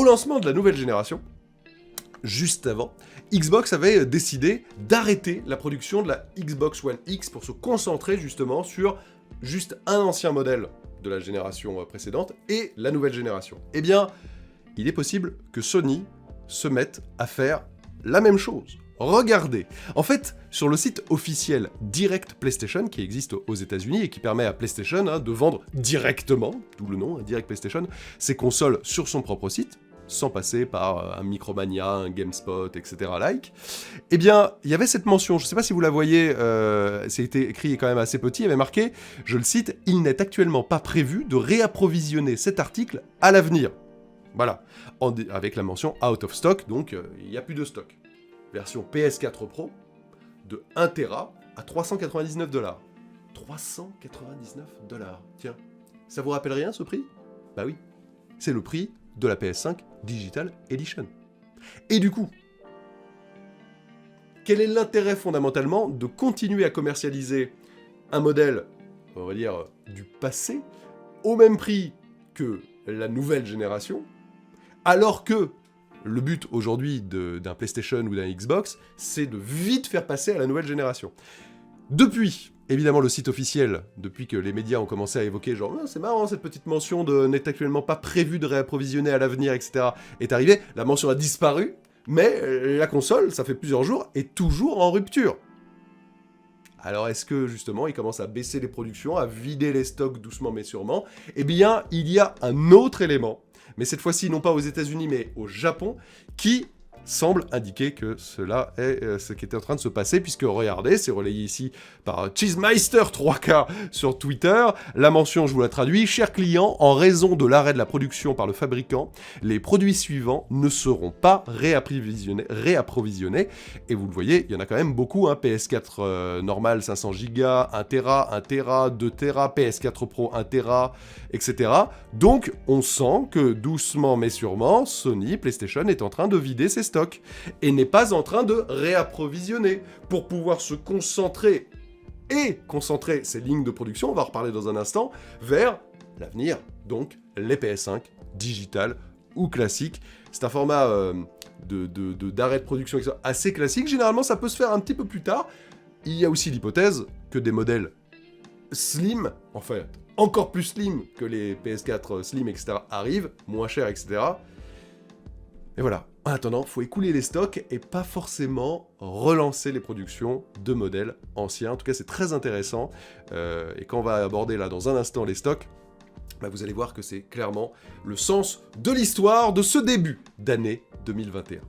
lancement de la nouvelle génération, juste avant, Xbox avait décidé d'arrêter la production de la Xbox One X pour se concentrer justement sur juste un ancien modèle de la génération précédente et la nouvelle génération. Eh bien, il est possible que Sony se mette à faire la même chose. Regardez. En fait, sur le site officiel Direct PlayStation, qui existe aux États-Unis et qui permet à PlayStation de vendre directement, d'où le nom, Direct PlayStation, ses consoles sur son propre site, sans passer par un Micromania, un GameSpot, etc. Eh bien, il y avait cette mention, je ne sais pas si vous la voyez, c'était écrit quand même assez petit, il y avait marqué, je le cite, « Il n'est actuellement pas prévu de réapprovisionner cet article à l'avenir ». Voilà, avec la mention « Out of stock », donc il n'y a plus de stock. Version PS4 Pro, de 1 Tera à $399. $399, tiens. Ça vous rappelle rien ce prix? Bah oui, c'est le prix de la PS5 Digital Edition. Et du coup, quel est l'intérêt fondamentalement de continuer à commercialiser un modèle, on va dire, du passé, au même prix que la nouvelle génération, alors que le but aujourd'hui d'un PlayStation ou d'un Xbox, c'est de vite faire passer à la nouvelle génération. Depuis, évidemment, le site officiel, depuis que les médias ont commencé à évoquer, genre, c'est marrant, cette petite mention de n'est actuellement pas prévu de réapprovisionner à l'avenir, etc., est arrivée, la mention a disparu, mais la console, ça fait plusieurs jours, est toujours en rupture. Alors est-ce que, justement, ils commencent à baisser les productions, à vider les stocks doucement mais sûrement? Eh bien, il y a un autre élément, mais cette fois-ci non pas aux États-Unis mais au Japon, qui semble indiquer que cela est ce qui était en train de se passer, puisque regardez, c'est relayé ici par Cheesemeister 3K sur Twitter, la mention, je vous la traduis, « Chers clients, en raison de l'arrêt de la production par le fabricant, les produits suivants ne seront pas réapprovisionnés. » Et vous le voyez, il y en a quand même beaucoup, PS4 normal 500 Go, 1 Tera, 1 Tera, 2 Tera, PS4 Pro 1 Tera, etc. Donc, on sent que doucement mais sûrement, Sony, PlayStation est en train de vider ses stocks et n'est pas en train de réapprovisionner pour pouvoir se concentrer ses lignes de production, on va en reparler dans un instant, vers l'avenir, donc les PS5 digital ou classique. C'est un format d'arrêt de production assez classique, généralement ça peut se faire un petit peu plus tard. Il y a aussi l'hypothèse que des modèles slim, enfin encore plus slim que les PS4 slim, etc., arrivent, moins chers, etc. Et voilà. En attendant, il faut écouler les stocks et pas forcément relancer les productions de modèles anciens. En tout cas, c'est très intéressant. Et quand on va aborder là dans un instant les stocks, vous allez voir que c'est clairement le sens de l'histoire de ce début d'année 2021.